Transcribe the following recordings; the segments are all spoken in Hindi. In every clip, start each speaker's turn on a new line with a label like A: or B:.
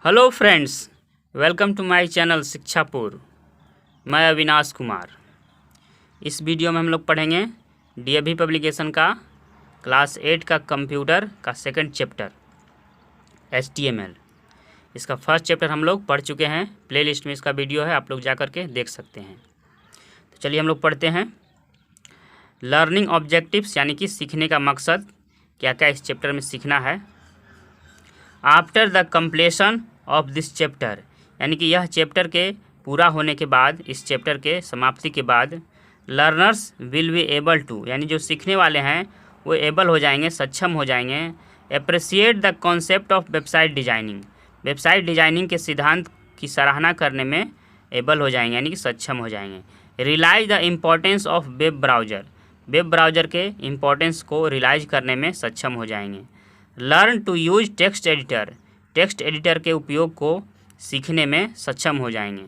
A: Hello friends, welcome to my channel Shikshapur. मैं अविनाश कुमार। इस वीडियो में हम लोग पढ़ेंगे डीएवी पब्लिकेशन का क्लास 8 का कंप्यूटर का सेकंड चैप्टर HTML। इसका फर्स्ट चैप्टर हम लोग पढ़ चुके हैं। प्लेलिस्ट में इसका वीडियो है, आप लोग जा कर के देख सकते हैं। तो चलिए हम लोग पढ़ते हैं। लर्निंग ऑब्जेक्टिव्स यानी कि सीखने का मकसद, क्या क्या इस चैप्टर में सीखना है। After the completion of this chapter, यानी कि यह चैप्टर के पूरा होने के बाद, इस चैप्टर के समाप्ति के बाद, learners will be able to, यानी जो सीखने वाले हैं वो एबल हो जाएंगे, सक्षम हो जाएंगे। Appreciate the concept of website designing, website designing के सिद्धांत की सराहना करने में एबल हो जाएंगे, यानी कि सक्षम हो जाएंगे। Realise the importance of web browser, web browser के इम्पोर्टेंस को रियलाइज करने में सक्षम हो जाएंगे। Learn to use text editor, text editor के उपयोग को सीखने में सक्षम हो जाएंगे।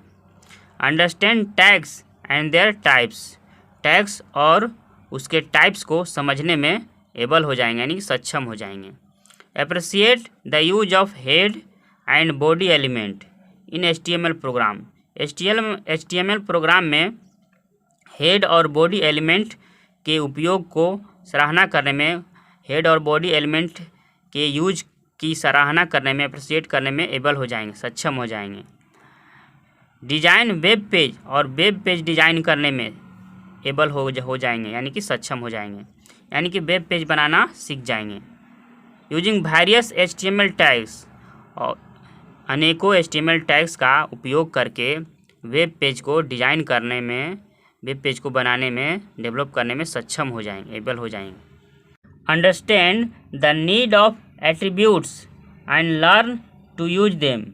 A: Understand tags and their types, tags और उसके टाइप्स को समझने में एबल हो जाएंगे, यानी कि सक्षम हो जाएंगे। Appreciate the use of head and body element in HTML program, HTML program में हेड और बॉडी एलिमेंट के उपयोग को सराहना करने में, हेड और बॉडी एलिमेंट के यूज की सराहना करने में, अप्रिशिएट करने में एबल हो जाएंगे, सक्षम हो जाएंगे। डिजाइन वेब पेज, और वेब पेज डिजाइन करने में एबल हो जाएंगे, यानी कि सक्षम हो जाएंगे, यानी कि वेब पेज बनाना सीख जाएंगे। यूजिंग वेरियस HTML टैग्स, और अनेकों HTML टैग्स का उपयोग करके वेब पेज को डिजाइन करने में, वेब पेज को बनाने में, डेवलप करने में सक्षम हो जाएंगे, एबल हो जाएंगे। Understand the need of attributes and learn to use them,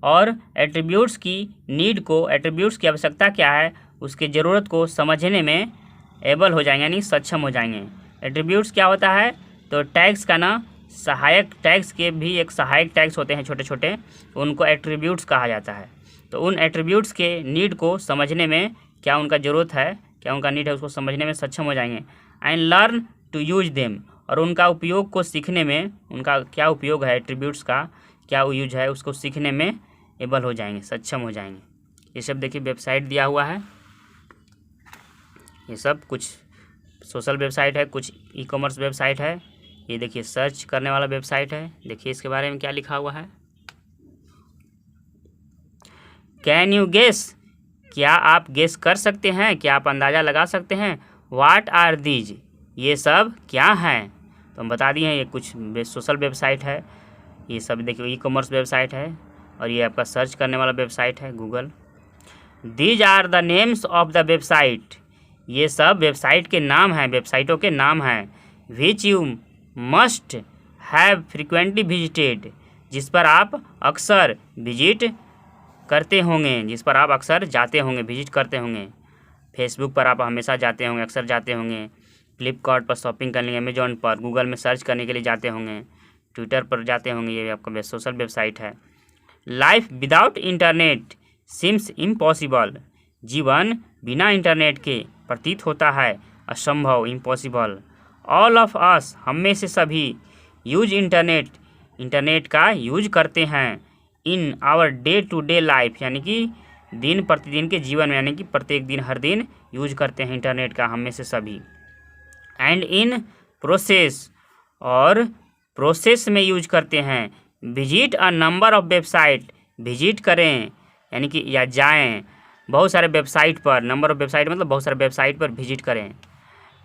A: और एट्रीब्यूट्स की नीड को, एट्रीब्यूट्स की आवश्यकता क्या है, उसकी ज़रूरत को समझने में एबल हो जाएंगे, यानी सक्षम हो जाएंगे। एट्रीब्यूट्स क्या होता है, तो टैग्स का ना, सहायक टैग्स के भी एक सहायक टैग्स होते हैं छोटे छोटे, उनको एट्रीब्यूट्स कहा जाता है। तो उन एट्रीब्यूट्स के नीड को समझने में, क्या उनका ज़रूरत है, क्या उनका नीड है, उसको समझने में सक्षम हो जाएंगे। And learn to use them, और उनका उपयोग को सीखने में, उनका क्या उपयोग है, एट्रीब्यूट्स का क्या यूज है, उसको सीखने में एबल हो जाएंगे, सक्षम हो जाएंगे। ये सब देखिए वेबसाइट दिया हुआ है, ये सब कुछ सोशल वेबसाइट है, कुछ ई-कॉमर्स वेबसाइट है। ये देखिए सर्च करने वाला वेबसाइट है, देखिए इसके बारे में क्या लिखा हुआ है। कैन यू गेस, क्या आप गेस कर सकते हैं, क्या आप अंदाज़ा लगा सकते हैं। व्हाट आर दीज, ये सब क्या हैं। तो हम बता दिए हैं, ये कुछ सोशल वेबसाइट है, ये सब देखिए ई-कॉमर्स वेबसाइट है, और ये आपका सर्च करने वाला वेबसाइट है Google. These are the names of the website, ये सब वेबसाइट के नाम हैं, वेबसाइटों के नाम हैं। Which you must have frequently visited, जिस पर आप अक्सर विजिट करते होंगे, जिस पर आप अक्सर जाते होंगे, विजिट करते होंगे। फेसबुक पर आप हमेशा जाते होंगे, अक्सर जाते होंगे। फ्लिपकार्ट पर शॉपिंग करने, अमेजॉन पर, गूगल में सर्च करने के लिए जाते होंगे, ट्विटर पर जाते होंगे, ये आपका सोशल वेबसाइट है। Life without internet seems impossible, जीवन बिना इंटरनेट के प्रतीत होता है असंभव, इम्पॉसिबल। ऑल ऑफ अस, हम में से सभी, यूज इंटरनेट, इंटरनेट का यूज करते हैं। In our day to day life, यानी कि दिन प्रतिदिन के जीवन में, यानी कि प्रत्येक दिन, हर दिन यूज करते हैं इंटरनेट का, हम में से सभी। एंड इन प्रोसेस, और प्रोसेस में यूज करते हैं। Visit a number of website, visit करें यानी कि या जाएं बहुत सारे वेबसाइट पर, नंबर ऑफ वेबसाइट मतलब बहुत सारे वेबसाइट पर विजिट करें।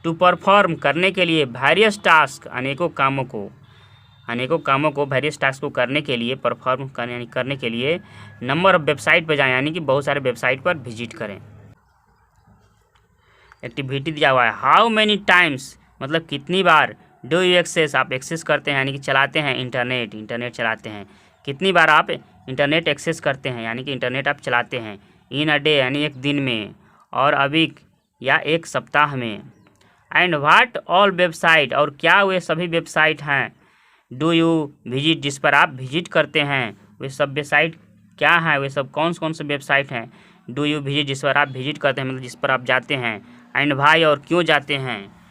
A: टू परफॉर्म, करने के लिए। वेरियस टास्क, अनेकों कामों को, वेरियस टास्क को करने के लिए, परफॉर्म करने के लिए नंबर ऑफ वेबसाइट पर जाएं, यानी कि बहुत सारे वेबसाइट पर विजिट करें। एक्टिविटी दिया हुआ है। हाउ मैनी टाइम्स, मतलब कितनी बार। डू यू एक्सेस, आप एक्सेस करते हैं, यानी कि चलाते हैं इंटरनेट चलाते हैं। कितनी बार आप इंटरनेट एक्सेस करते हैं, यानी कि इंटरनेट आप चलाते हैं। इन अ डे, यानी एक दिन में, और अ वीक, या एक सप्ताह में। एंड व्हाट ऑल वेबसाइट, और क्या वे सभी वेबसाइट हैं। डू यू विजिट, जिस पर आप विजिट करते हैं, वे सब वेबसाइट क्या हैं, वे सब कौन से वेबसाइट हैं। डू यू विजिट, जिस पर आप विजिट करते हैं, मतलब जिस पर आप जाते हैं। एंड वाई, और क्यों जाते हैं।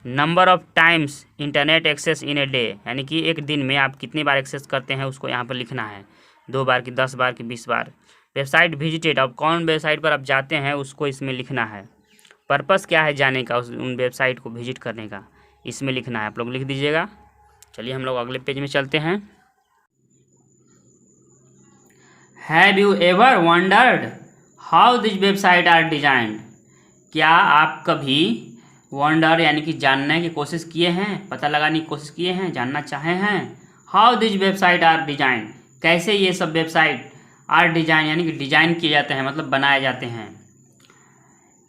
A: Number of times internet access in a day, यानी कि एक दिन में आप कितनी बार एक्सेस करते हैं, उसको यहाँ पर लिखना है। 2 बार की 10 बार की 20 बार। वेबसाइट विजिटेड, अब कौन वेबसाइट पर आप जाते हैं उसको इसमें लिखना है। पर्पस क्या है जाने का, उन वेबसाइट को विजिट करने का, इसमें लिखना है। आप लोग लिख दीजिएगा। चलिए हम लोग अगले पेज में चलते हैं। Have you ever wondered how this website R designed, क्या आप कभी वंडर यानी कि जानने की कोशिश किए हैं, पता लगाने की कोशिश किए हैं, जानना चाहे हैं। How this website R design, कैसे ये सब वेबसाइट आर डिजाइन यानी कि डिजाइन किए जाते हैं, मतलब बनाए जाते हैं।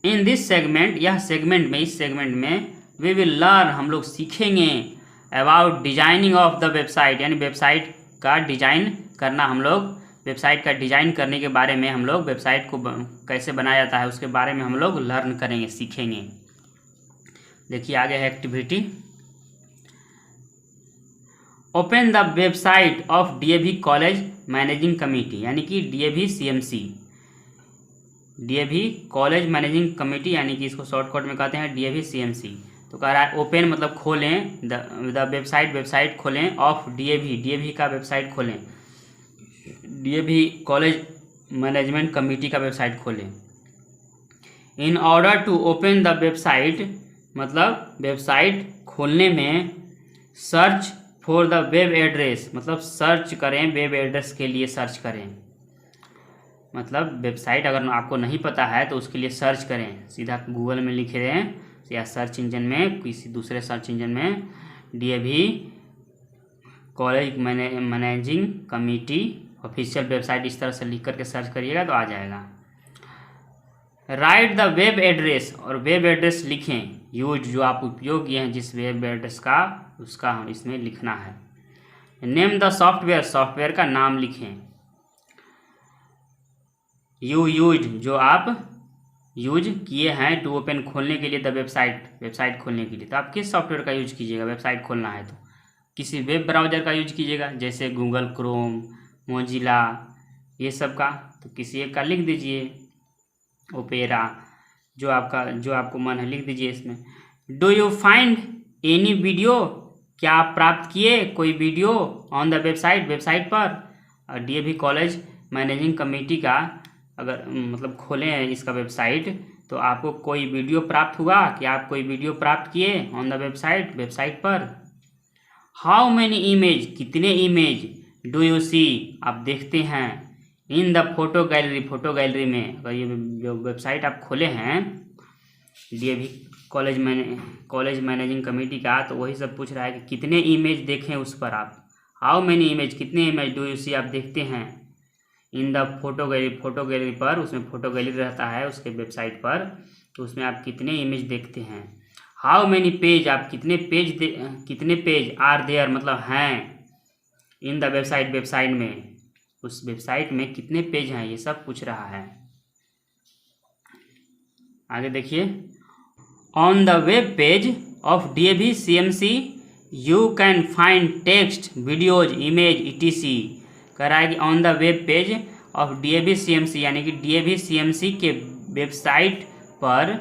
A: इन दिस सेगमेंट, यह सेगमेंट में, इस सेगमेंट में वी विल लर्न, हम लोग सीखेंगे about designing of the website, यानी वेबसाइट का डिजाइन करना। हम लोग वेबसाइट का डिजाइन करने के बारे में, हम लोग वेबसाइट को कैसे बनाया जाता है उसके बारे में हम लोग लर्न करेंगे, सीखेंगे। देखिए आगे है activity. Open the website of DAV college managing committee, यानी कि DAV CMC, DAV college managing committee, यानी कि इसको शॉर्टकट में कहते हैं डीएवी सीएमसी। तो कह रहा है ओपन मतलब खोलें, द वेबसाइट, वेबसाइट खोलें ऑफ डीएवी, डीएवी का वेबसाइट खोलें, डीएवी कॉलेज मैनेजमेंट कमेटी का वेबसाइट खोलें। In order to open the website, मतलब वेबसाइट खोलने में search for the web address, मतलब सर्च करें, वेब एड्रेस के लिए सर्च करें। मतलब वेबसाइट अगर आपको नहीं पता है तो उसके लिए सर्च करें, सीधा गूगल में लिख रहे हैं या सर्च इंजन में, किसी दूसरे सर्च इंजन में DAV college managing committee official website, इस तरह से लिख करके सर्च करिएगा तो आ जाएगा। राइट द वेब एड्रेस, और वेब एड्रेस लिखें, यूज जो आप उपयोग किए हैं जिस वेब एड्रेस का, उसका हम इसमें लिखना है। नेम द सॉफ्टवेयर, सॉफ्टवेयर का नाम लिखें। यू यूज, जो आप यूज किए हैं टू ओपन, खोलने के लिए द वेबसाइट, वेबसाइट खोलने के लिए। तो आप किस सॉफ्टवेयर का यूज कीजिएगा, वेबसाइट खोलना है तो किसी वेब ब्राउज़र का यूज कीजिएगा, जैसे गूगल क्रोम, मोजिला, ये सब का। तो किसी एक का लिख दीजिए, ओपेरा, जो आपको मन है लिख दीजिए इसमें। Do you find any video, क्या आप प्राप्त किए कोई video on the website, website पर। डीएवी कॉलेज मैनेजिंग कमेटी का अगर मतलब खोले हैं इसका वेबसाइट, तो आपको कोई वीडियो प्राप्त हुआ, कि आप कोई वीडियो प्राप्त किए ऑन द वेबसाइट, वेबसाइट पर। हाउ मैनी इमेज, कितने इमेज डू यू सी, आप देखते हैं। In the photo gallery, photo gallery में, अगर ये जो वेबसाइट आप खोले हैं डीएवी कॉलेज मैनेजिंग कमेटी का, तो वही सब पूछ रहा है कि कितने इमेज देखें उस पर आप। हाउ मैनी इमेज, कितने इमेज डू यू सी, आप देखते हैं। In the photo gallery, photo gallery पर, उसमें फोटो गैलरी रहता है उसके वेबसाइट पर, तो उसमें आप कितने इमेज देखते हैं। हाउ मैनी पेज, आप कितने पेज आर देयर, मतलब हैं इन द वेबसाइट, वेबसाइट में, उस वेबसाइट में कितने पेज हैं, ये सब पूछ रहा है। आगे देखिए। On the web page of DAV CMC you can find text, videos, image, etc. कह रहा है कि on the web page of DAV CMC, यानी कि डीएवी सीएमसी के वेबसाइट पर,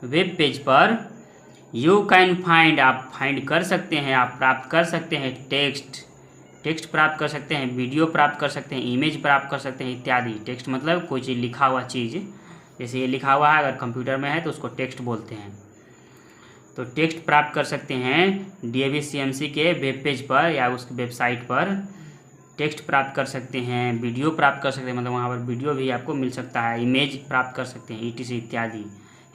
A: वेब पेज पर, यू कैन फाइंड, आप फाइंड कर सकते हैं, आप प्राप्त कर सकते हैं टेक्स्ट प्राप्त कर सकते हैं, वीडियो प्राप्त कर सकते हैं, इमेज प्राप्त कर सकते हैं इत्यादि। टेक्स्ट मतलब कोई चीज़ लिखा हुआ चीज़, जैसे ये लिखा हुआ है अगर कंप्यूटर में है तो उसको टेक्स्ट बोलते हैं। तो टेक्स्ट प्राप्त कर सकते हैं डीएवी सीएमसी के वेब पेज पर या उसकी वेबसाइट पर, टेक्स्ट प्राप्त कर सकते हैं, वीडियो प्राप्त कर सकते हैं, मतलब वहाँ पर वीडियो भी आपको मिल सकता है, इमेज प्राप्त कर सकते हैं, ईटीसी इत्यादि।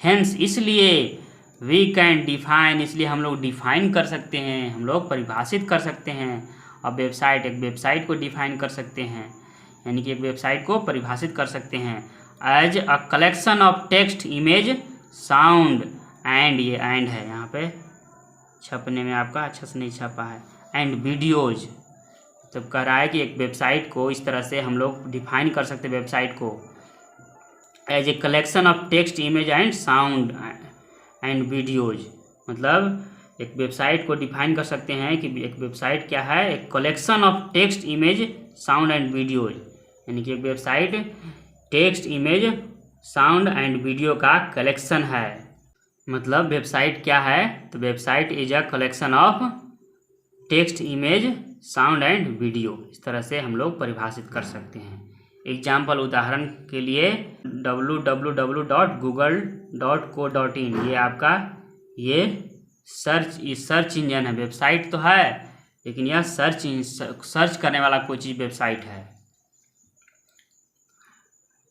A: हेंस, इसलिए, वी कैन डिफाइन, इसलिए हम लोग डिफाइन कर सकते हैं, हम लोग परिभाषित कर सकते हैं। अब वेबसाइट, एक वेबसाइट को डिफाइन कर सकते हैं, यानी कि एक वेबसाइट को परिभाषित कर सकते हैं as a collection of text, image, sound and, ये एंड है यहाँ पे छपने में आपका अच्छा से नहीं छपा है, एंड वीडियोज। तब कह रहा है कि एक वेबसाइट को इस तरह से हम लोग डिफाइन कर सकते हैं, वेबसाइट को as a collection of text, image and sound and videos. मतलब एक वेबसाइट को डिफाइन कर सकते हैं कि एक वेबसाइट क्या है, एक collection of text, image, sound and videos, यानी कि एक website text, image, sound and video का कलेक्शन है। मतलब वेबसाइट क्या है, तो website is a collection of text, image, sound and video. इस तरह से हम लोग परिभाषित कर सकते हैं। एग्जाम्पल उदाहरण के लिए www.google.co.in ये आपका ये सर्च इंजन है, वेबसाइट तो है लेकिन यह सर्च करने वाला कोई चीज़ वेबसाइट है।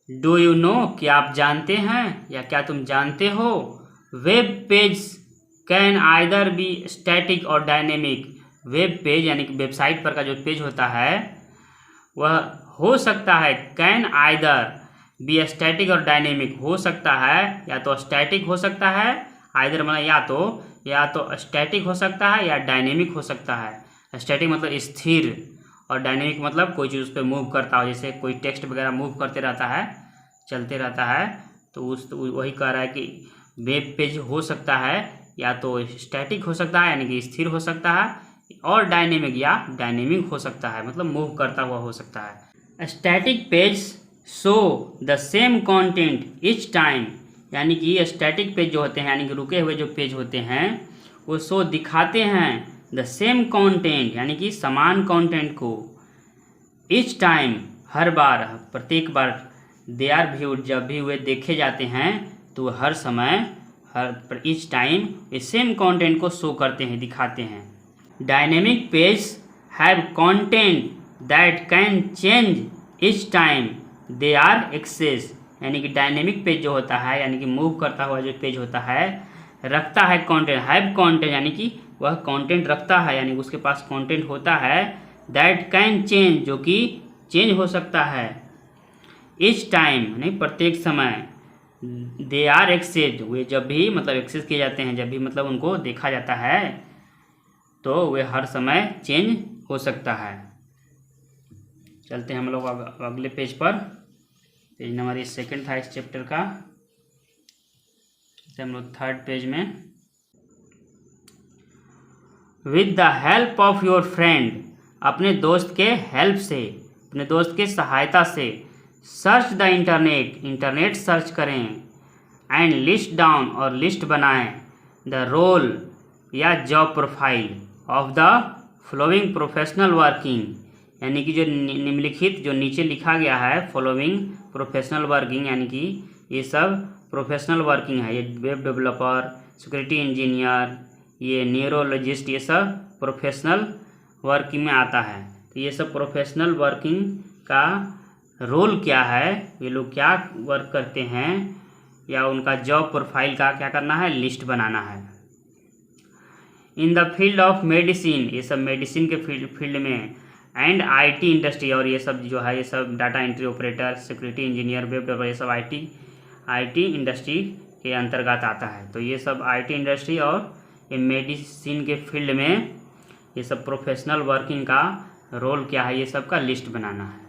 A: डू यू नो क्या आप जानते हैं या क्या तुम जानते हो, web page can either B static और डायनेमिक। वेब पेज यानी कि वेबसाइट पर का जो पेज होता है वह हो सकता है कैन आइदर बी स्टैटिक और डायनेमिक, हो सकता है या तो स्टैटिक हो सकता है, आइदर मतलब या तो स्टैटिक हो सकता है या डायनेमिक हो सकता है। स्टैटिक मतलब स्थिर और डायनेमिक मतलब कोई चीज़ उस पर मूव करता हो, जैसे कोई टेक्स्ट वगैरह मूव करते रहता है, चलते रहता है, तो वही कह रहा है कि वेब पेज हो सकता है या तो स्टैटिक हो सकता है यानी कि स्थिर हो सकता है, और डायनेमिक या डायनेमिक हो सकता है मतलब मूव करता हुआ हो सकता है। Static page show the same content each time, यानी कि स्टैटिक पेज जो होते हैं यानी कि रुके हुए जो पेज होते हैं वो शो दिखाते हैं द सेम कंटेंट यानी कि समान कंटेंट को, ईच टाइम हर बार, प्रत्येक बार, दे आर व्यूड जब भी वे देखे जाते हैं तो हर समय, हर ईच टाइम ये सेम कंटेंट को शो करते हैं, दिखाते हैं। Dynamic page have content that can change each time they are access, यानी कि डायनेमिक पेज जो होता है यानी कि मूव करता हुआ जो पेज होता है रखता है कंटेंट, हैव कंटेंट यानी कि वह कंटेंट रखता है यानी उसके पास कंटेंट होता है, दैट कैन चेंज जो कि चेंज हो सकता है, ईच टाइम यानी प्रत्येक समय, दे आर एक्सेस वे जब भी मतलब एक्सेस किए जाते हैं, जब भी मतलब उनको देखा जाता है तो वे हर समय चेंज हो सकता है। चलते हैं हम लोग अगले पेज पर, पेज नंबर 2 था इस चैप्टर का, हम लोग 3rd पेज में। With the help of your friend, अपने दोस्त के हेल्प से, अपने दोस्त के सहायता से, सर्च द इंटरनेट सर्च करें, एंड लिस्ट डाउन और लिस्ट बनाएं, द रोल या job profile of the following professional working, यानी कि जो निम्नलिखित जो नीचे लिखा गया है फॉलोइंग प्रोफेशनल वर्किंग, यानी कि ये सब प्रोफेशनल वर्किंग है, ये वेब डेवलपर, सिक्योरिटी इंजीनियर, ये न्यूरोलॉजिस्ट, ये सब प्रोफेशनल वर्किंग में आता है। तो ये सब प्रोफेशनल वर्किंग का रोल क्या है, ये लोग क्या वर्क करते हैं, या उनका जॉब प्रोफाइल का क्या करना है, लिस्ट बनाना है। In the field of medicine, ये सब मेडिसिन के फील्ड में, एंड आईटी इंडस्ट्री, और ये सब जो है ये सब data entry operator, security engineer, web developer, ये सब आईटी इंडस्ट्री के अंतर्गत आता है। तो ये सब आईटी इंडस्ट्री और ये मेडिसिन के फील्ड में ये सब प्रोफेशनल वर्किंग का रोल क्या है, ये सब का लिस्ट बनाना है।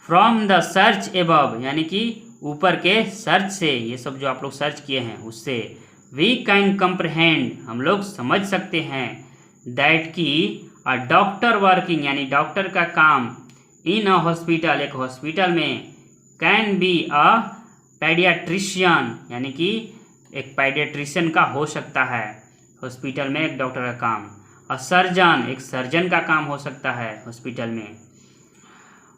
A: फ्रॉम द सर्च एबव, यानी कि ऊपर के सर्च से, ये सब जो आप लोग सर्च किए हैं उससे, वी कैन कंप्रहेंड हम लोग समझ सकते हैं, दैट की अ डॉक्टर वर्किंग यानी डॉक्टर का काम, इन अ हॉस्पिटल एक हॉस्पिटल में, कैन बी अ पेडियाट्रिशियन यानी कि एक पेडियाट्रिशियन का हो सकता है हॉस्पिटल में एक डॉक्टर का काम, अ सर्जन एक सर्जन का काम हो सकता है हॉस्पिटल में,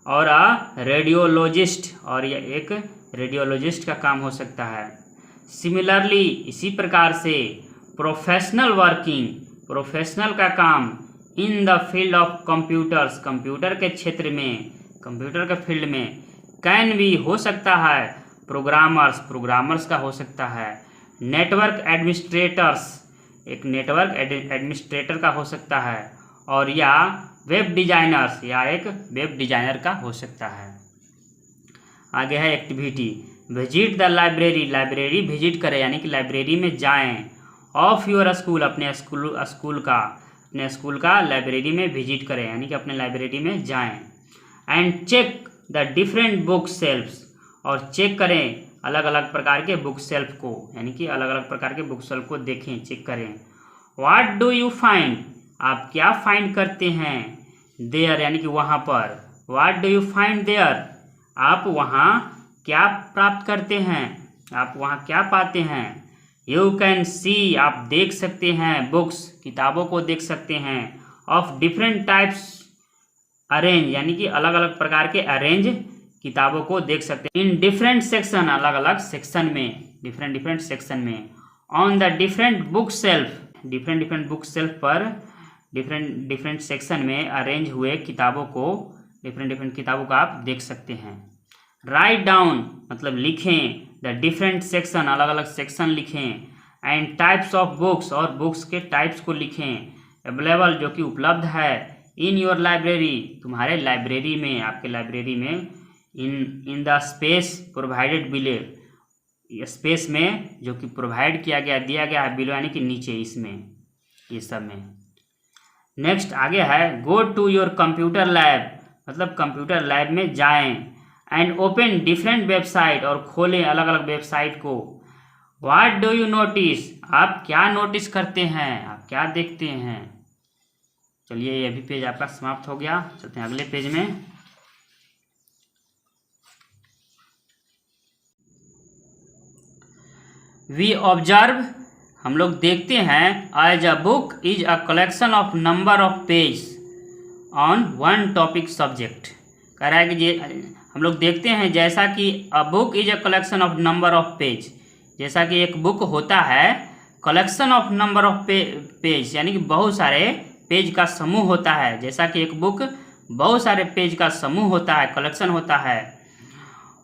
A: और अ रेडियोलॉजिस्ट और यह एक रेडियोलॉजिस्ट का काम हो सकता है। सिमिलरली इसी प्रकार से प्रोफेशनल वर्किंग प्रोफेशनल का काम, in the field of computers computer के क्षेत्र में, कंप्यूटर के फील्ड में, कैन भी हो सकता है, प्रोग्रामर्स का हो सकता है, नेटवर्क एडमिनिस्ट्रेटर्स एक नेटवर्क एडमिनिस्ट्रेटर का हो सकता है, और या वेब डिजाइनर्स या एक वेब डिजाइनर का हो सकता है। आगे है activity, visit the library library visit करें यानी कि लाइब्रेरी में जाएं, ऑफ योर स्कूल अपने स्कूल का लाइब्रेरी में विजिट करें यानी कि अपने लाइब्रेरी में जाएं, and check the different book shelfs और चेक करें अलग अलग प्रकार के बुक शेल्फ को, यानी कि अलग अलग प्रकार के बुक शेल्फ को देखें, चेक करें, व्हाट डू यू फाइंड, आप क्या फाइंड करते हैं, देयर यानी कि वहाँ पर, what do you find there, आप वहाँ क्या प्राप्त करते हैं, आप वहाँ क्या पाते हैं। यू कैन सी, आप देख सकते हैं, बुक्स किताबों को देख सकते हैं, ऑफ डिफरेंट टाइप्स अरेंज यानी कि अलग अलग प्रकार के अरेंज किताबों को देख सकते हैं, इन डिफरेंट सेक्शन अलग अलग सेक्शन में, डिफरेंट सेक्शन में, on the different book shelf, different book shelf पर डिफरेंट सेक्शन में अरेंज हुए किताबों को, डिफरेंट किताबों को आप देख सकते हैं। राइट डाउन मतलब लिखें, द डिफरेंट सेक्शन अलग अलग सेक्शन लिखें, एंड टाइप्स ऑफ बुक्स और बुक्स के टाइप्स को लिखें, अवेलेबल जो कि उपलब्ध है, इन योर लाइब्रेरी तुम्हारे लाइब्रेरी में, आपके लाइब्रेरी में, in the space provided below, space में जो कि प्रोवाइड किया गया दिया गया है, बिलो यानी कि नीचे, इसमें ये सब में। नेक्स्ट आगे है go to your computer lab मतलब कंप्यूटर लैब में जाएं, एंड ओपन डिफरेंट वेबसाइट और खोलें अलग अलग वेबसाइट को। व्हाट डू यू नोटिस, आप क्या नोटिस करते हैं, आप क्या देखते हैं। चलिए ये भी पेज आपका समाप्त हो गया, चलते हैं अगले पेज में। वी ऑब्जर्व हम लोग देखते हैं, as a book is a collection of number of page on one topic subject. कह रहा है कि ये हम लोग देखते हैं जैसा कि अ book is a collection of number of page, जैसा कि एक बुक होता है collection of number of page यानी कि बहुत सारे पेज का समूह होता है, जैसा कि एक बुक बहुत सारे पेज का समूह होता है, कलेक्शन होता है,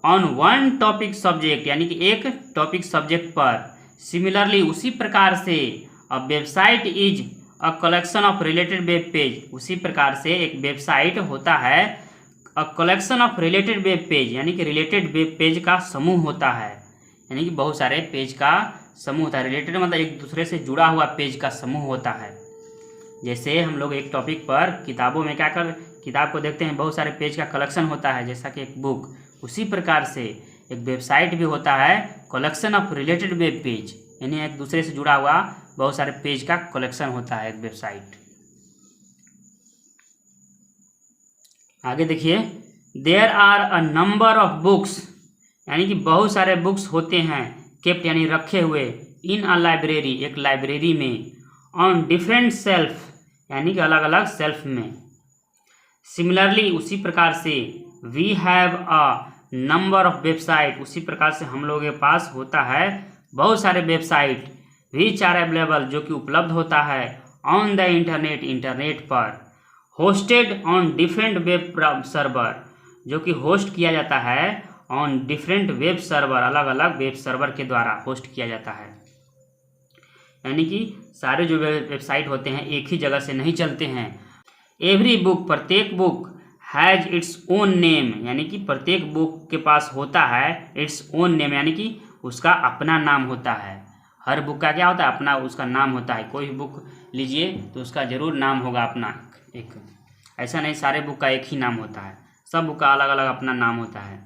A: ऑन वन टॉपिक सब्जेक्ट यानी कि एक टॉपिक सब्जेक्ट पर। सिमिलरली उसी प्रकार से a website is a collection of related web page, उसी प्रकार से एक वेबसाइट होता है अ collection of related web page यानी कि रिलेटेड वेब पेज का समूह होता है, यानी कि बहुत सारे पेज का समूह होता है। रिलेटेड मतलब एक दूसरे से जुड़ा हुआ पेज का समूह होता है। जैसे हम लोग एक टॉपिक पर किताबों में क्या कर किताब को देखते हैं, बहुत सारे पेज का कलेक्शन होता है जैसा कि एक बुक, उसी प्रकार से एक वेबसाइट भी होता है collection of related web page, यानी एक दूसरे से जुड़ा हुआ बहुत सारे पेज का कलेक्शन होता है एक वेबसाइट। आगे देखिए, there are a number of books यानी कि बहुत सारे बुक्स होते हैं, केप्ट यानी रखे हुए, इन अ लाइब्रेरी एक लाइब्रेरी में, ऑन डिफरेंट सेल्फ यानी कि अलग अलग सेल्फ में। सिमिलरली उसी प्रकार से, we have a number of website उसी प्रकार से हम लोगों के पास होता है बहुत सारे वेबसाइट, विच आर अवेलेबल जो कि उपलब्ध होता है, ऑन द इंटरनेट इंटरनेट पर, hosted on different web server जो कि होस्ट किया जाता है ऑन डिफरेंट वेब सर्वर अलग अलग वेब सर्वर के द्वारा होस्ट किया जाता है, यानी कि सारे जो वेबसाइट होते हैं एक ही जगह से नहीं चलते हैं। एवरी बुक प्रत्येक book has its own name यानी कि प्रत्येक बुक के पास होता है इट्स ओन नेम यानी कि उसका अपना नाम होता है। हर बुक का क्या होता है, अपना उसका नाम होता है। कोई भी बुक लीजिए तो उसका जरूर नाम होगा अपना एक, ऐसा नहीं सारे बुक का एक ही नाम होता है, सब बुक का अलग अलग अपना नाम होता है।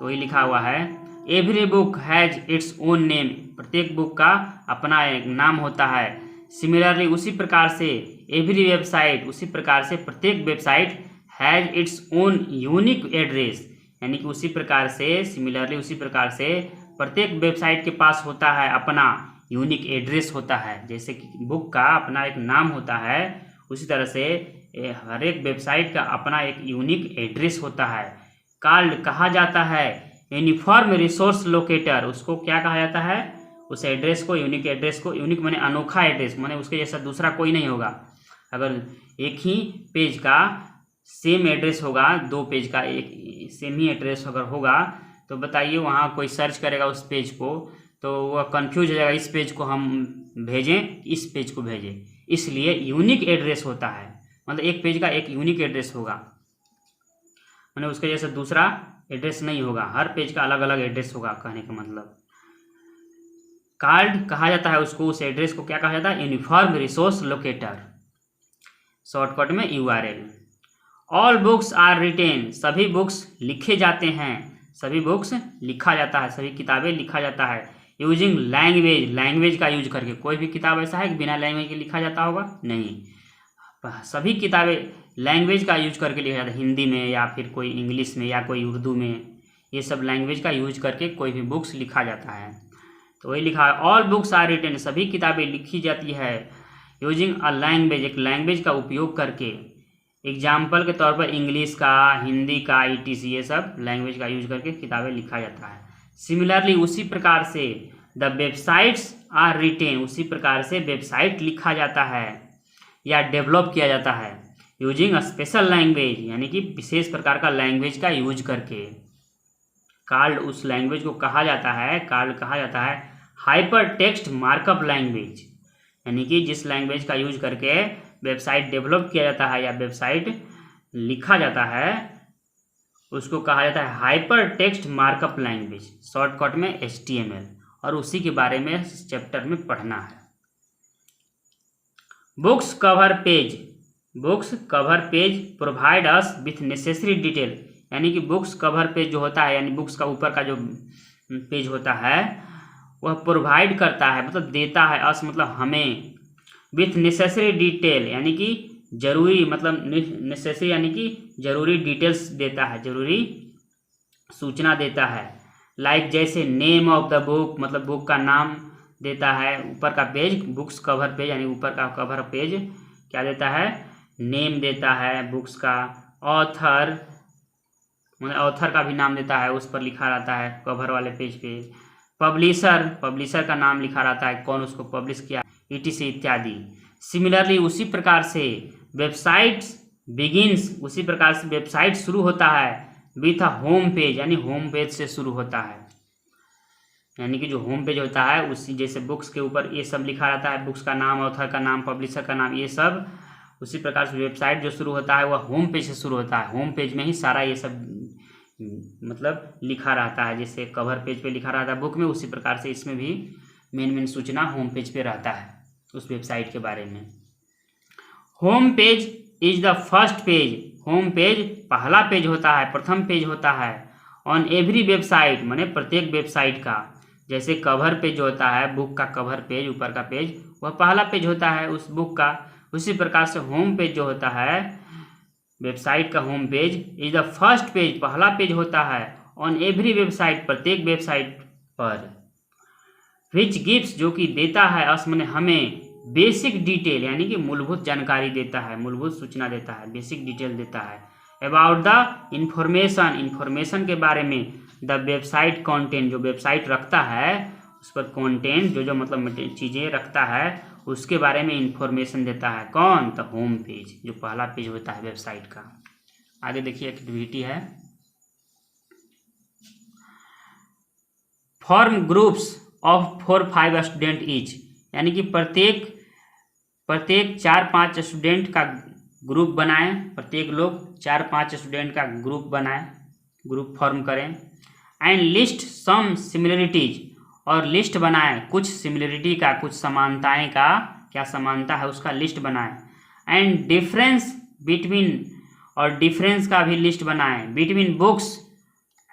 A: तो ये लिखा हुआ है every book has its own name, प्रत्येक बुक का अपना एक नाम होता है। सिमिलरली उसी प्रकार से एवरी वेबसाइट उसी प्रकार से प्रत्येक website has its own unique address यानी कि उसी प्रकार से सिमिलरली उसी प्रकार से प्रत्येक वेबसाइट के पास होता है अपना यूनिक एड्रेस होता है। जैसे कि बुक का अपना एक नाम होता है उसी तरह से हर एक वेबसाइट का अपना एक यूनिक एड्रेस होता है। कॉल्ड कहा जाता है यूनिफॉर्म रिसोर्स लोकेटर, उसको क्या कहा जाता है, उस एड्रेस को यूनिक एड्रेस को, यूनिक माने अनोखा एड्रेस माने उसके जैसा दूसरा कोई नहीं होगा। अगर एक ही पेज का सेम एड्रेस होगा, दो पेज का एक सेम ही एड्रेस अगर होगा तो बताइए वहाँ कोई सर्च करेगा उस पेज को तो वह कंफ्यूज हो जाएगा, इस पेज को हम भेजें इस पेज को भेजें। इसलिए यूनिक एड्रेस होता है, मतलब एक पेज का एक यूनिक एड्रेस होगा, माने उसके जैसा दूसरा एड्रेस नहीं होगा, हर पेज का अलग अलग एड्रेस होगा। कहने का मतलब कॉल्ड कहा जाता है उसको, उस एड्रेस को क्या कहा जाता है, यूनिफॉर्म रिसोर्स लोकेटर, शॉर्टकट में URL। All books are written, सभी बुक्स लिखे जाते हैं, सभी बुक्स लिखा जाता है, सभी किताबें लिखा जाता है। यूजिंग लैंग्वेज, लैंग्वेज का यूज करके। कोई भी किताब ऐसा है कि बिना लैंग्वेज के लिखा जाता होगा? नहीं, सभी किताबें लैंग्वेज का यूज करके लिखा जाता है, हिंदी में या फिर कोई इंग्लिश में या कोई उर्दू में, ये सब लैंग्वेज का यूज करके कोई भी बुक्स लिखा जाता है। तो वही लिखा है, ऑल बुक्स आर रिटन, सभी किताबें लिखी जाती है यूजिंग अ लैंग्वेज, एक लैंग्वेज का उपयोग करके। एग्जाम्पल के तौर पर इंग्लिश का, हिंदी का, ETC, ये सब लैंग्वेज का यूज करके किताबें लिखा जाता है। सिमिलरली, उसी प्रकार से द वेबसाइट्स आर रिटेन, उसी प्रकार से वेबसाइट लिखा जाता है या डेवलप किया जाता है यूजिंग अ स्पेशल लैंग्वेज, यानी कि विशेष प्रकार का लैंग्वेज का यूज करके। कॉल्ड, उस लैंग्वेज को कहा जाता है, कॉल्ड कहा जाता है हाइपर टेक्स्ट मार्कअप लैंग्वेज, यानी कि जिस लैंग्वेज का यूज करके वेबसाइट डेवलप किया जाता है या वेबसाइट लिखा जाता है उसको कहा जाता है hyper text markup language, shortcut में HTML। और उसी के बारे में इस चैप्टर में पढ़ना है। Books cover page, books cover page provide us with necessary detail, यानी कि बुक्स कवर पेज जो होता है, यानी बुक्स का ऊपर का जो पेज होता है वह प्रोवाइड करता है, मतलब देता है, अस मतलब हमें, विथ नेसेसरी डिटेल, यानी कि जरूरी, मतलब नेसेसरी यानी कि जरूरी डिटेल्स देता है, जरूरी सूचना देता है। लाइक जैसे नेम ऑफ द बुक, मतलब बुक का नाम देता है। ऊपर का पेज बुक्स कवर पेज, यानी ऊपर का कवर पेज क्या देता है? नेम देता है बुक्स का। ऑथर, मतलब ऑथर का भी नाम देता है, उस पर लिखा रहता है कवर वाले पेज पे। पब्लिशर, पब्लिशर का नाम लिखा रहता है, कौन उसको पब्लिश किया, ETC इत्यादि। सिमिलरली, उसी प्रकार से वेबसाइट्स बिगिंस, उसी प्रकार से वेबसाइट शुरू होता है विथ अ होम पेज, यानी होम पेज से शुरू होता है, यानी कि जो होम पेज होता है उसी जैसे बुक्स के ऊपर ये सब लिखा रहता है, बुक्स का नाम, ऑथर का नाम, पब्लिशर का नाम, ये सब उसी प्रकार से वेबसाइट जो शुरू होता है वह होम पेज से शुरू होता है। होम पेज में ही सारा ये सब मतलब लिखा रहता है, जैसे कवर पेज पे लिखा रहता है बुक में, उसी प्रकार से इसमें भी मेन सूचना होम पेज पे रहता है उस वेबसाइट के बारे में। Home page is the first page, home page पहला पेज होता है, प्रथम पेज होता है। ऑन एवरी वेबसाइट, माने प्रत्येक वेबसाइट का, जैसे कवर पेज होता है, बुक का कवर पेज, ऊपर का पेज, वह पहला पेज होता है उस बुक का। उसी प्रकार से होम पेज जो होता है, वेबसाइट का home page is the first page, पहला पेज होता है। ऑन एवरी वेबसाइट, प्रत्येक वेबसाइट पर। विच गिव्स, जो कि देता है, अस माने हमें, बेसिक डिटेल, यानी कि मूलभूत जानकारी देता है, मूलभूत सूचना देता है, बेसिक डिटेल देता है। अबाउट द इंफॉर्मेशन, इंफॉर्मेशन के बारे में। द वेबसाइट कंटेंट, जो वेबसाइट रखता है उस पर कंटेंट, जो जो मतलब चीज़ें रखता है उसके बारे में इंफॉर्मेशन देता है। कौन? द होम पेज, जो पहला पेज होता है वेबसाइट का। आगे देखिए एक्टिविटी है, form groups of 4-5 student each, यानी कि प्रत्येक 4-5 स्टूडेंट का ग्रुप बनाएं, प्रत्येक लोग 4-5 स्टूडेंट का ग्रुप बनाएं, ग्रुप फॉर्म करें। एंड लिस्ट सम सिमिलरिटीज, और लिस्ट बनाएं कुछ सिमिलरिटी का, कुछ समानताएं का, क्या समानता है उसका लिस्ट बनाएं। एंड डिफरेंस बिटवीन, और डिफरेंस का भी लिस्ट बनाएं, between books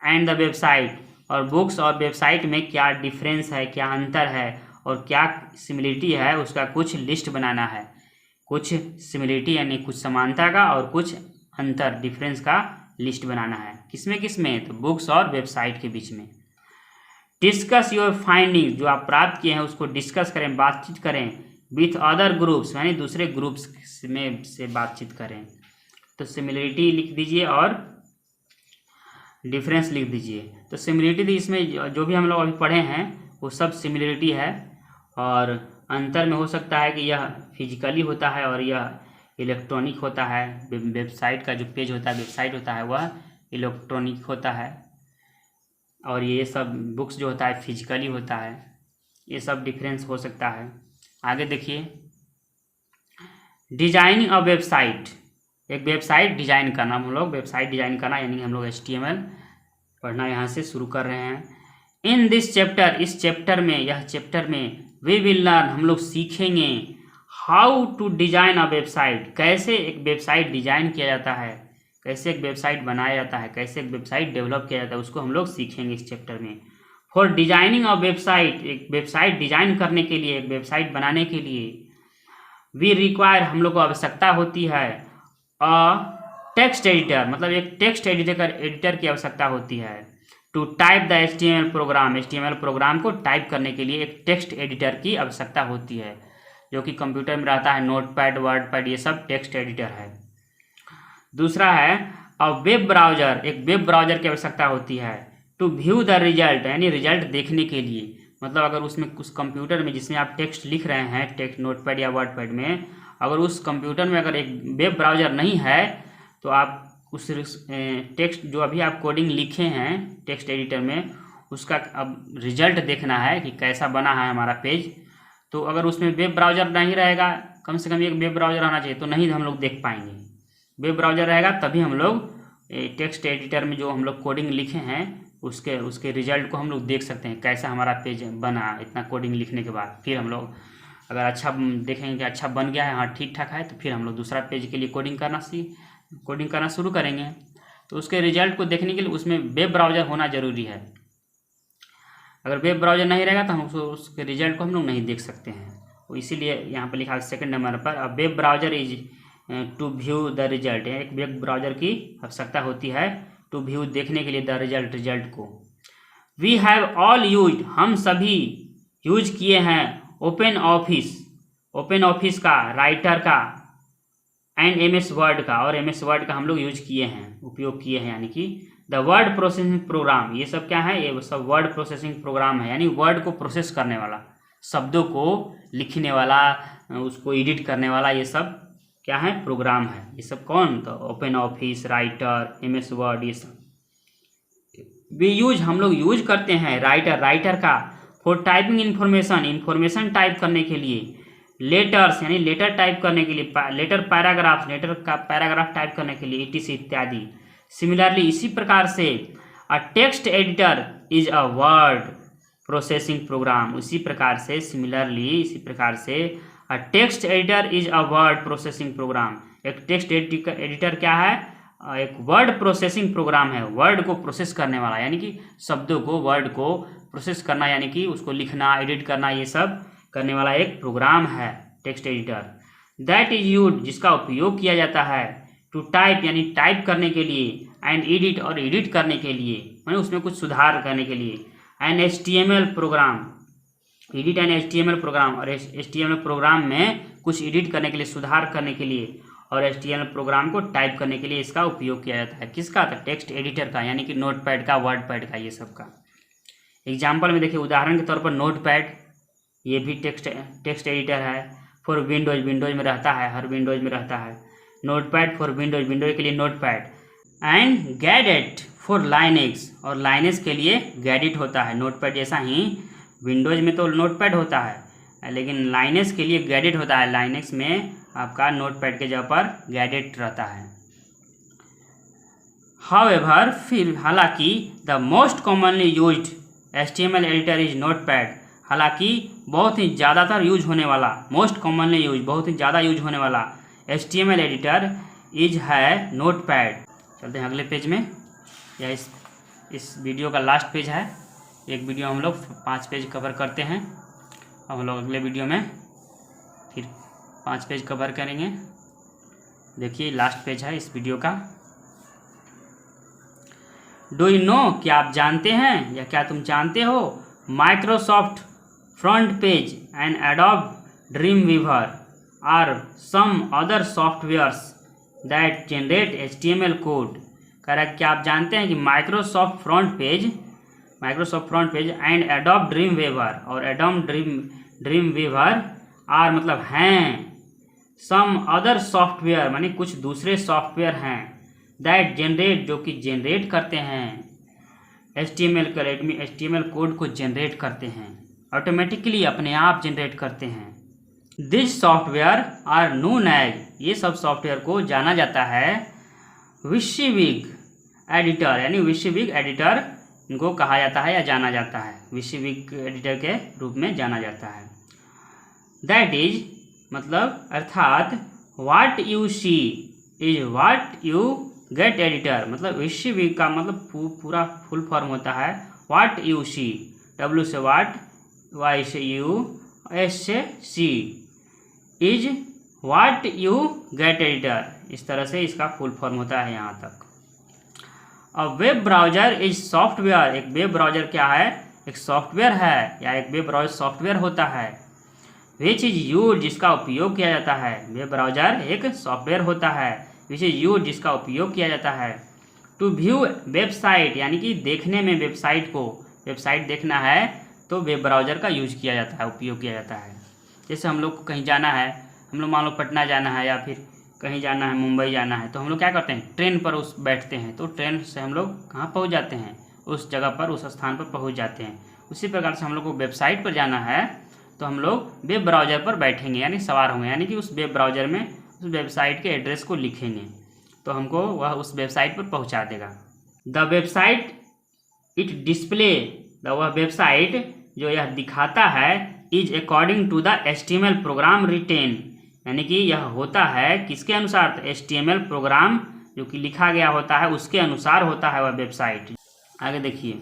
A: and the website, और बुक्स और वेबसाइट में क्या डिफरेंस है, क्या अंतर है और क्या सिमिलरिटी है उसका कुछ लिस्ट बनाना है। कुछ सिमिलरिटी यानी कुछ समानता का और कुछ अंतर, डिफरेंस का लिस्ट बनाना है। किसमें किसमें? तो बुक्स और वेबसाइट के बीच में। डिस्कस योर फाइंडिंग, जो आप प्राप्त किए हैं उसको डिस्कस करें, बातचीत करें। विथ अदर ग्रुप्स, यानी दूसरे ग्रुप्स में से बातचीत करें। तो सिमिलरिटी लिख दीजिए और डिफरेंस लिख दीजिए। तो सिमिलरिटी थी, इसमें जो भी हम लोग अभी पढ़े हैं वो सब सिमिलरिटी है, और अंतर में हो सकता है कि यह फिजिकली होता है और यह इलेक्ट्रॉनिक होता है। वेबसाइट का जो पेज होता है, वेबसाइट होता है, वह इलेक्ट्रॉनिक होता है, और ये सब बुक्स जो होता है फिजिकली होता है। ये सब डिफरेंस हो सकता है। आगे देखिए, डिजाइनिंग अ वेबसाइट, एक वेबसाइट डिजाइन करना, हम लोग वेबसाइट डिजाइन करना, यानी हम लोग HTML पढ़ना यहाँ से शुरू कर रहे हैं। इन दिस चैप्टर, इस चैप्टर में, यह चैप्टर में, वी विल लर्न, हम लोग सीखेंगे, how to design a website, कैसे एक वेबसाइट डिजाइन किया जाता है, कैसे एक वेबसाइट बनाया जाता है, कैसे एक वेबसाइट डेवलप किया जाता है, उसको हम लोग सीखेंगे इस चैप्टर में। फॉर डिजाइनिंग ऑफ वेबसाइट, एक वेबसाइट डिजाइन करने के लिए, एक वेबसाइट बनाने के लिए, वी रिक्वायर, हम लोग को आवश्यकता होती है, अ टेक्स्ट एडिटर, मतलब एक टेक्स्ट एडिटर की आवश्यकता होती है, to type the HTML program, HTML program को टाइप करने के लिए एक टेक्स्ट एडिटर की आवश्यकता होती है, जो कि कंप्यूटर में रहता है, नोटपैड, वर्डपैड, ये सब टेक्स्ट एडिटर है। दूसरा है अ वेब ब्राउजर, एक वेब ब्राउजर की आवश्यकता होती है, टू व्यू द रिजल्ट, यानी रिजल्ट देखने के लिए, मतलब अगर उसमें उस कंप्यूटर में जिसमें आप टेक्स्ट लिख रहे हैं, टेक्स्ट नोटपैड या वर्डपैड में, अगर उस कंप्यूटर में अगर एक वेब ब्राउजर नहीं है तो आप उस टेक्स्ट जो अभी आप कोडिंग लिखे हैं टेक्स्ट एडिटर में, उसका अब रिजल्ट देखना है कि कैसा बना है हमारा पेज। तो अगर उसमें वेब ब्राउज़र नहीं रहेगा, कम से कम एक वेब ब्राउज़र आना चाहिए, तो नहीं हम लोग देख पाएंगे। वेब ब्राउज़र रहेगा तभी हम लोग टेक्स्ट एडिटर में जो हम लोग कोडिंग लिखे हैं उसके रिजल्ट को हम लोग देख सकते हैं, कैसा हमारा पेज बना इतना कोडिंग लिखने के बाद। फिर हम लोग अगर अच्छा देखेंगे कि अच्छा बन गया है, हाँ ठीक ठाक है, तो फिर हम लोग दूसरा पेज के लिए कोडिंग करना शुरू करेंगे। तो उसके रिजल्ट को देखने के लिए उसमें वेब ब्राउज़र होना ज़रूरी है। अगर वेब ब्राउज़र नहीं रहेगा तो हम उसके रिजल्ट को हम लोग नहीं देख सकते हैं। तो इसीलिए यहाँ पर लिखा है सेकंड नंबर पर, a web browser is to view the result, एक वेब ब्राउज़र की आवश्यकता होती है टू व्यू, देखने के लिए, द रिजल्ट को। वी हैव ऑल यूज्ड, हम सभी यूज किए हैं ओपन ऑफिस का, राइटर का, एंड MS वर्ड का, और MS वर्ड का हम लोग यूज किए हैं, उपयोग किए हैं, यानी कि द वर्ड प्रोसेसिंग प्रोग्राम, ये सब क्या है, ये सब वर्ड प्रोसेसिंग प्रोग्राम है, यानी वर्ड को प्रोसेस करने वाला, शब्दों को लिखने वाला, उसको एडिट करने वाला, ये सब क्या है, प्रोग्राम है। ये सब कौन, तो open office, writer, MS word, ये सब वी यूज, हम लोग यूज करते हैं राइटर का, फॉर टाइपिंग इंफॉर्मेशन टाइप करने के लिए, लेटर्स यानी लेटर टाइप करने के लिए, लेटर का पैराग्राफ टाइप करने के लिए, etc इत्यादि। सिमिलरली, इसी प्रकार से a text editor is a word processing program, इसी प्रकार से a text editor is a word processing program, एक टेक्स्ट एडिटर क्या है, एक वर्ड प्रोसेसिंग प्रोग्राम है, वर्ड को प्रोसेस करने वाला, यानी कि शब्दों को, वर्ड को प्रोसेस करना, यानी कि उसको लिखना, एडिट करना, ये सब करने वाला एक प्रोग्राम है text editor. That is used, जिसका उपयोग किया जाता है, टू टाइप यानी टाइप करने के लिए, एंड एडिट और एडिट करने के लिए, यानी उसमें कुछ सुधार करने के लिए, and HTML program, edit and HTML program, और HTML प्रोग्राम में कुछ एडिट करने के लिए, सुधार करने के लिए, और HTML प्रोग्राम को टाइप करने के लिए इसका उपयोग किया जाता है। किसका, तो टेक्स्ट एडिटर का, यानी कि नोटपैड का, वर्डपैड का, ये सब का। एग्जाम्पल में देखिए, उदाहरण के तौर पर नोटपैड, ये भी टेक्स्ट एडिटर है। फॉर विंडोज में रहता है, हर विंडोज में रहता है। नोटपैड फॉर विंडोज के लिए नोटपैड, एंड गैडेट फॉर लाइनेक्स, और लाइनेक्स के लिए गैडेट होता है। नोटपैड जैसा ही विंडोज में तो नोटपैड होता है, लेकिन लाइनेक्स के लिए गैडेट होता है। लाइनेक्स में आपका नोटपैड के जगह पर गैडेट रहता है। हाउएवर, फिर हालांकि, the most commonly used HTML editor is notepad, हालांकि बहुत ही ज़्यादातर यूज होने वाला, मोस्ट कॉमनली यूज, बहुत ही ज़्यादा यूज होने वाला HTML एडिटर इज है नोटपैड। चलते हैं अगले पेज में, या इस वीडियो का लास्ट पेज है। एक वीडियो हम लोग 5 पेज कवर करते हैं, अब हम लोग अगले वीडियो में फिर 5 पेज कवर करेंगे। देखिए लास्ट पेज है इस वीडियो का। डू यू नो, क्या आप जानते हैं या क्या तुम जानते हो, Microsoft FrontPage and Adobe Dreamweaver are some other softwares that generate HTML code. कह रहा है क्या आप जानते हैं कि Microsoft FrontPage and Adobe Dreamweaver, और एडोब ड्रीमवीवर आर मतलब हैं, सम अदर सॉफ्टवेयर माने कुछ दूसरे सॉफ्टवेयर हैं, दैट जनरेट जो कि जनरेट करते हैं HTML कोड को जनरेट करते हैं, ऑटोमेटिकली अपने आप जनरेट करते हैं। This software are known as, ये सब सॉफ्टवेयर को जाना जाता है विशिविग एडिटर, यानी विशिविग एडिटर इनको कहा जाता है या जाना जाता है, विशिविग एडिटर के रूप में जाना जाता है। दैट इज मतलब अर्थात what you see is what you get editor, मतलब विशिविग का मतलब पूरा फुल फॉर्म होता है व्हाट यू सी, W से वाट, Y से U, S से C, is what you get editor. इस तरह से इसका फुल फॉर्म होता है यहाँ तक। अब वेब ब्राउजर इज सॉफ्टवेयर, एक वेब ब्राउजर क्या है, एक सॉफ्टवेयर है या एक वेब ब्राउजर सॉफ्टवेयर होता है। विच इज यूज, जिसका उपयोग किया जाता है। वेब ब्राउजर एक सॉफ्टवेयर होता है विच इज यूज, जिसका उपयोग किया जाता है। टू व्यू वेबसाइट, यानी कि देखने में वेबसाइट को, वेबसाइट देखना है तो वेब ब्राउजर का यूज किया जाता है, उपयोग किया जाता है। जैसे हम लोग को कहीं जाना है, हम लोग मान लो पटना जाना है या फिर कहीं जाना है, मुंबई जाना है, तो हम लोग क्या करते हैं, ट्रेन पर उस बैठते हैं, तो ट्रेन से हम लोग कहाँ पहुँच जाते हैं, उस जगह पर, उस स्थान पर पहुँच जाते हैं। उसी प्रकार से हम लोग को वेबसाइट पर जाना है तो हम लोग वेब ब्राउजर पर बैठेंगे, यानी सवार होंगे, यानी कि उस वेब ब्राउजर में उस वेबसाइट के एड्रेस को लिखेंगे तो हमको वह उस वेबसाइट पर पहुँचा देगा। द वेबसाइट इट डिस्प्ले, वह वेबसाइट जो यह दिखाता है is according to the HTML program written, यानी कि यह होता है किसके अनुसार, तो HTML प्रोग्राम जो कि लिखा गया होता है उसके अनुसार होता है वह वेबसाइट। आगे देखिए,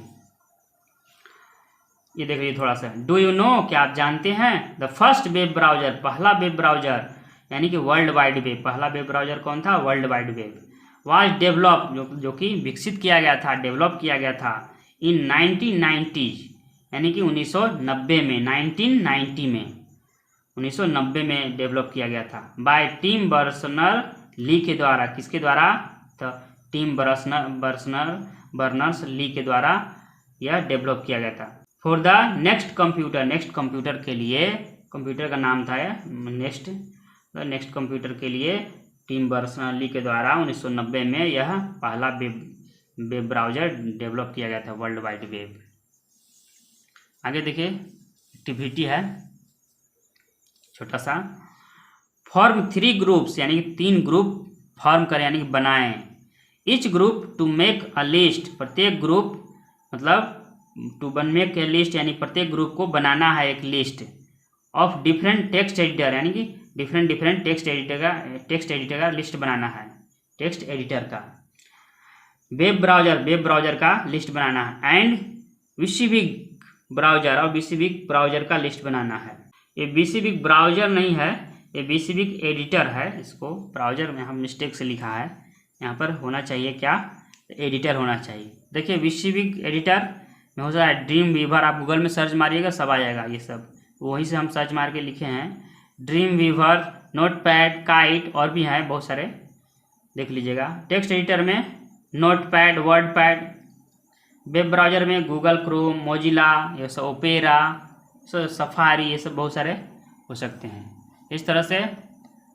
A: ये देख लीजिए थोड़ा सा। डू यू नो, क्या आप जानते हैं, द फर्स्ट वेब ब्राउजर, पहला वेब ब्राउजर यानी कि वर्ल्ड वाइड वेब, पहला वेब ब्राउजर कौन था, world wide web. Was develop, जो कि विकसित किया गया था, डेवलप किया गया था इन 1990s, यानी कि 1990 में, 1990 में, 1990 में डेवलप किया गया था। बाय टिम बर्नर ली के द्वारा, किसके द्वारा, तो टिम बर्नर्स ली के द्वारा यह डेवलप किया गया था। For the next computer, next computer के लिए, कंप्यूटर का नाम था नेक्स्ट कंप्यूटर के लिए टिम बर्नर्स ली के द्वारा 1990 में यह पहला वेब ब्राउजर डेवलप किया गया था, वर्ल्ड वाइड वेब। आगे देखिए, एक्टिविटी है छोटा सा। फॉर्म 3 ग्रुप्स, यानी कि 3 ग्रुप फॉर्म करें, यानी कि बनाएं। Each group to make a list, प्रत्येक ग्रुप मतलब टू मेक ए लिस्ट, यानी प्रत्येक ग्रुप को बनाना है एक list of different text editor, यानी कि डिफरेंट टेक्स्ट एडिटर का लिस्ट बनाना है, टेक्स्ट एडिटर का। वेब ब्राउजर का लिस्ट बनाना है। एंड विसिविक ब्राउजर, और विसिविक ब्राउजर का लिस्ट बनाना है। ये विसिविक ब्राउजर नहीं है, ये विसिविक एडिटर है। इसको ब्राउजर में हम मिस्टेक से लिखा है, यहाँ पर होना चाहिए क्या, एडिटर होना चाहिए। देखिए विसिविक एडिटर में हो सकता है ड्रीम वीवर, आप गूगल में सर्च मारिएगा सब आ जाएगा, ये सब वहीं से हम सर्च मार के लिखे हैं। ड्रीम वीवर, नोटपैड, काइट और भी हैं बहुत सारे, देख लीजिएगा। टेक्स्ट एडिटर में नोटपैड, वर्डपैड। वेब ब्राउजर में गूगल क्रोम, मोजिला, ये सब ओपेरा, सफारी, ये सब बहुत सारे हो सकते हैं। इस तरह से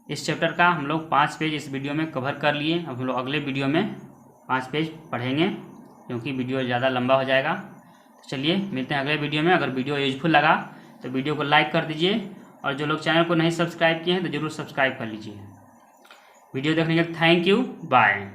A: इस चैप्टर का हम लोग 5 पेज इस वीडियो में कवर कर लिए। अब हम लोग अगले वीडियो में 5 पेज पढ़ेंगे क्योंकि वीडियो ज़्यादा लंबा हो जाएगा। तो चलिए मिलते हैं अगले वीडियो में। अगर वीडियो यूजफुल लगा तो वीडियो को लाइक कर दीजिए और जो लोग चैनल को नहीं सब्सक्राइब किए हैं तो ज़रूर सब्सक्राइब कर लीजिए। वीडियो देखने के लिए थैंक यू, बाय।